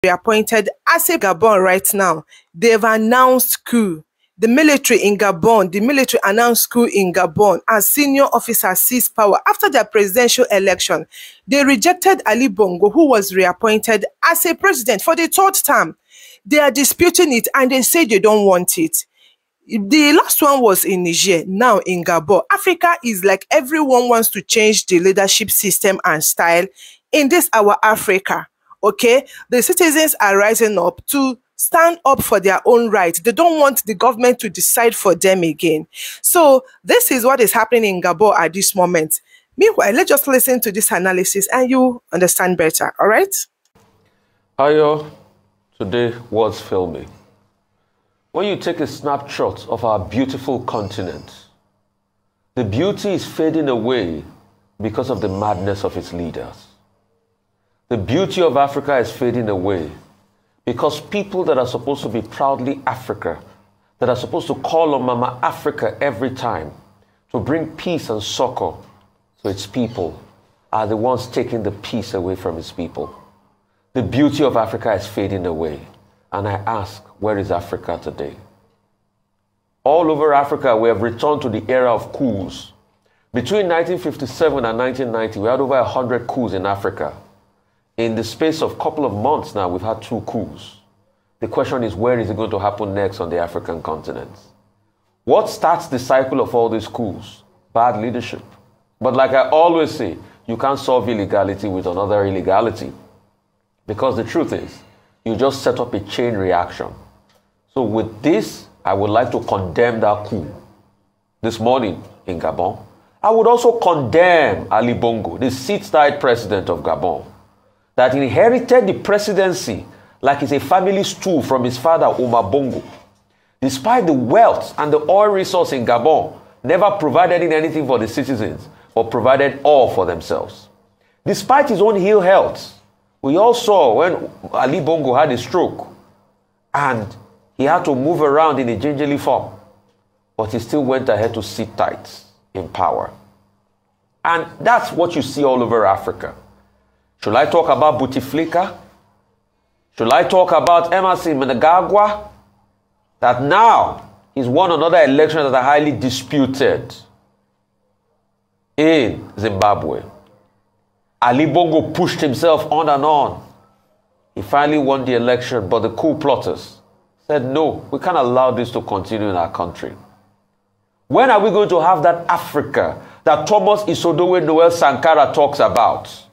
reappointed as a Gabon right now. They've announced coup. The military in Gabon, the military announced coup in Gabon as senior officers seized power after their presidential election. They rejected Ali Bongo, who was reappointed as a president for the third term. They are disputing it and they say they don't want it. The last one was in Niger, now in Gabon. Africa is like everyone wants to change the leadership system and style in this our Africa. Okay, the citizens are rising up to stand up for their own rights. They don't want the government to decide for them again. So this is what is happening in Gabon at this moment. Meanwhile, let's just listen to this analysis and you understand better. All right? Ayo, today words fail me. When you take a snapshot of our beautiful continent, the beauty is fading away because of the madness of its leaders. The beauty of Africa is fading away because people that are supposed to be proudly Africa, that are supposed to call on Mama Africa every time to bring peace and succor to its people, are the ones taking the peace away from its people. The beauty of Africa is fading away. And I ask, where is Africa today? All over Africa, we have returned to the era of coups. Between 1957 and 1990, we had over 100 coups in Africa. In the space of a couple of months now, we've had 2 coups. The question is, where is it going to happen next on the African continent? What starts the cycle of all these coups? Bad leadership. But like I always say, you can't solve illegality with another illegality. Because the truth is, you just set up a chain reaction. So with this, I would like to condemn that coup this morning in Gabon. I would also condemn Ali Bongo, the seat-tied president of Gabon, that inherited the presidency like it's a family stew from his father, Omar Bongo. Despite the wealth and the oil resource in Gabon, never provided anything for the citizens, but provided all for themselves. Despite his own ill health, we all saw when Ali Bongo had a stroke and he had to move around in a gingerly form, but he still went ahead to sit tight in power. And that's what you see all over Africa. Should I talk about Bouteflika? Should I talk about Emerson Mnangagwa? That now he's won another election that are highly disputed in Zimbabwe. Ali Bongo pushed himself on and on. He finally won the election, but the coup plotters said, no, we can't allow this to continue in our country. When are we going to have that Africa that Thomas Isodowe Noel Sankara talks about?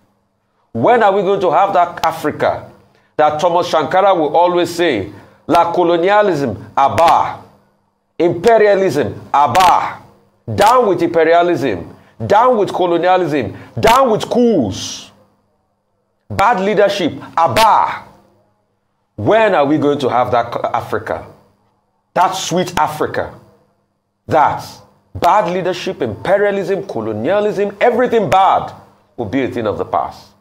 When are we going to have that Africa that Thomas Sankara will always say, la colonialism, abar, imperialism, abar, down with imperialism, down with colonialism, down with coups, bad leadership, abar. When are we going to have that Africa, that sweet Africa, that bad leadership, imperialism, colonialism, everything bad will be a thing of the past?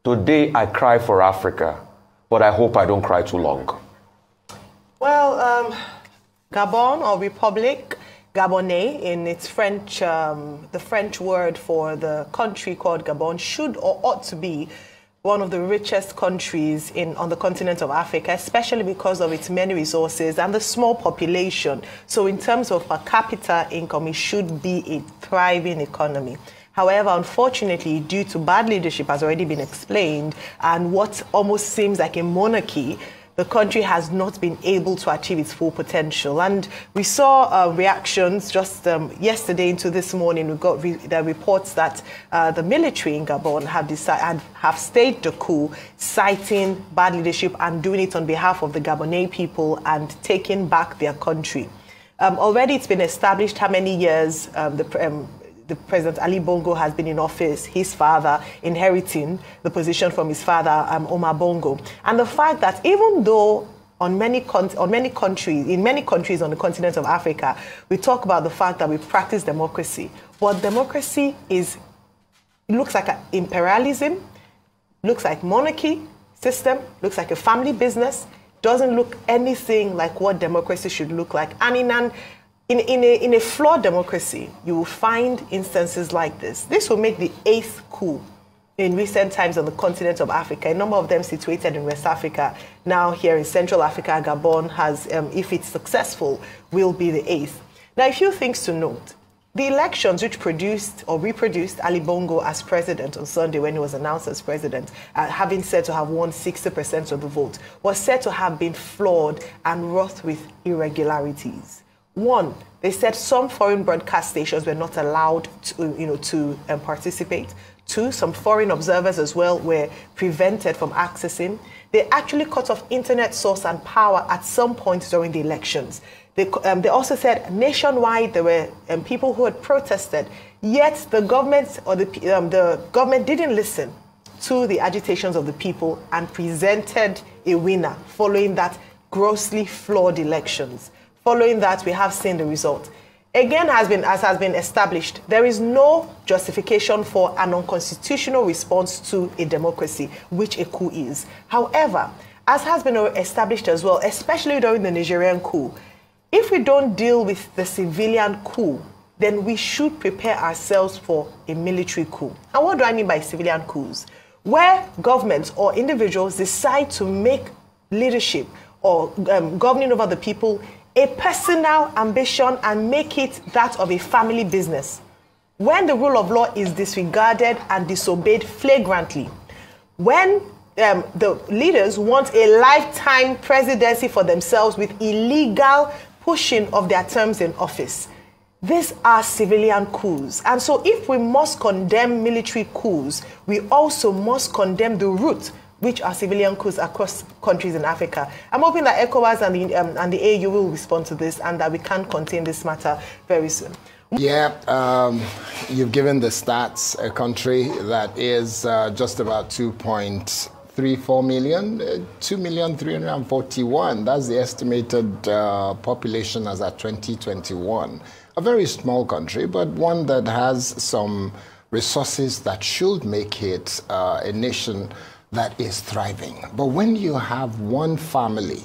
Today, I cry for Africa, but I hope I don't cry too long. Well, Gabon or Republic, Gabonais in its French, the French word for the country called Gabon, should or ought to be one of the richest countries on the continent of Africa, especially because of its many resources and the small population. So in terms of per capita income, it should be a thriving economy. However, unfortunately, due to bad leadership, has already been explained, and what almost seems like a monarchy, the country has not been able to achieve its full potential. And we saw reactions just yesterday into this morning. We got the reports that the military in Gabon have staged the coup, citing bad leadership and doing it on behalf of the Gabonese people and taking back their country. Already it's been established how many years the President Ali Bongo has been in office, his father inheriting the position from his father, Omar Bongo. And the fact that even though in many countries on the continent of Africa, we talk about the fact that we practice democracy, but democracy looks like an imperialism, looks like monarchy system, looks like a family business, doesn't look anything like what democracy should look like. And in a flawed democracy, you will find instances like this. This will make the 8th coup in recent times on the continent of Africa, a number of them situated in West Africa. Now here in Central Africa, Gabon has, if it's successful, will be the 8th. Now, a few things to note. The elections which produced or reproduced Ali Bongo as president on Sunday when he was announced as president, having said to have won 60% of the vote, was said to have been flawed and wrought with irregularities. One, they said some foreign broadcast stations were not allowed to participate. Two, some foreign observers as well were prevented from accessing. They actually cut off internet source and power at some point during the elections. They also said nationwide there were people who had protested, yet the government or the government didn't listen to the agitations of the people and presented a winner following that grossly flawed elections. Following that, we have seen the result. Again, as has been established, there is no justification for an unconstitutional response to a democracy, which a coup is. However, as has been established as well, especially during the Nigerian coup, if we don't deal with the civilian coup, then we should prepare ourselves for a military coup. And what do I mean by civilian coups? Where governments or individuals decide to make leadership or governing over the people a personal ambition and make it that of a family business. When the rule of law is disregarded and disobeyed flagrantly, when the leaders want a lifetime presidency for themselves with illegal pushing of their terms in office. These are civilian coups. And so if we must condemn military coups, we also must condemn the root, which are civilian coups across countries in Africa. I'm hoping that ECOWAS and the AU will respond to this and that we can contain this matter very soon. Yeah, you've given the stats, a country that is just about 2.34 million, 2,341,000. That's the estimated population as at 2021. A very small country, but one that has some resources that should make it a nation that is thriving. But when you have one family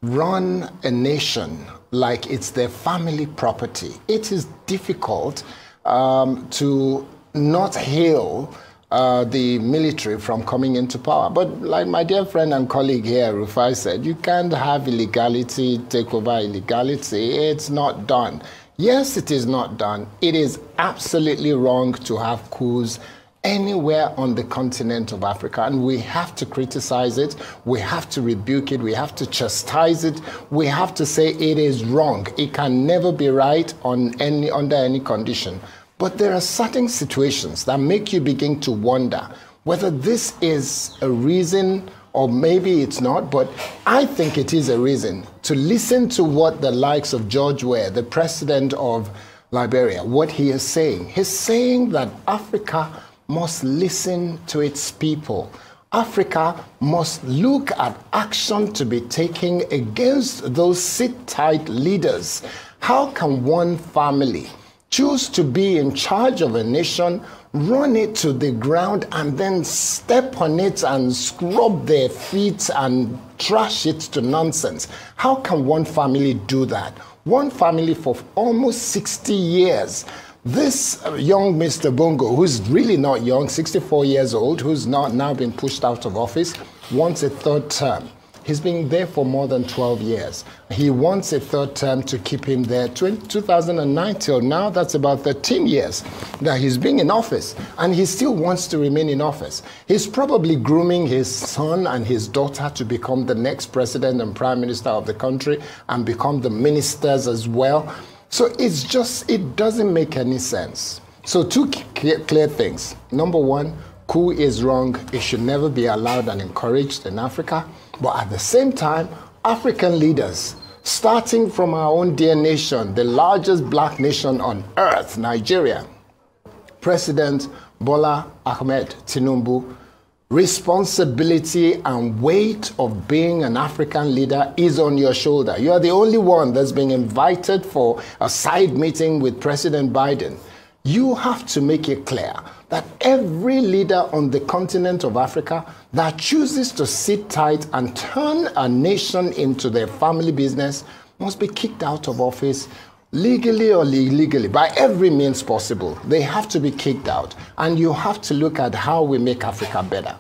run a nation like it's their family property, it is difficult to not hail the military from coming into power. But like my dear friend and colleague here, Rufai, said, you can't have illegality take over illegality. It's not done. Yes, it is not done. It is absolutely wrong to have coups anywhere on the continent of Africa, and we have to criticize it, we have to rebuke it, we have to chastise it, we have to say it is wrong. It can never be right under any condition. But there are certain situations that make you begin to wonder whether this is a reason, or maybe it's not, but I think it is a reason to listen to what the likes of George Weah, the president of Liberia, what he is saying. He's saying that Africa must listen to its people. Africa must look at action to be taken against those sit-tight leaders. How can one family choose to be in charge of a nation, run it to the ground, and then step on it and scrub their feet and trash it to nonsense? How can one family do that? One family for almost 60 years. This young Mr. Bongo, who's really not young, 64 years old, who's not now been pushed out of office, wants a third term. He's been there for more than 12 years. He wants a third term to keep him there. 2009 till now, that's about 13 years that he's been in office, and he still wants to remain in office. He's probably grooming his son and his daughter to become the next president and prime minister of the country and become the ministers as well. So it's just, it doesn't make any sense. So two clear things. Number one, coup is wrong. It should never be allowed and encouraged in Africa. But at the same time, African leaders, starting from our own dear nation, the largest black nation on earth, Nigeria, President Bola Ahmed Tinubu, responsibility and weight of being an African leader is on your shoulder. You are the only one that's being invited for a side meeting with President Biden. You have to make it clear that every leader on the continent of Africa that chooses to sit tight and turn a nation into their family business must be kicked out of office. legally or illegally, by every means possible, they have to be kicked out. And you have to look at how we make Africa better.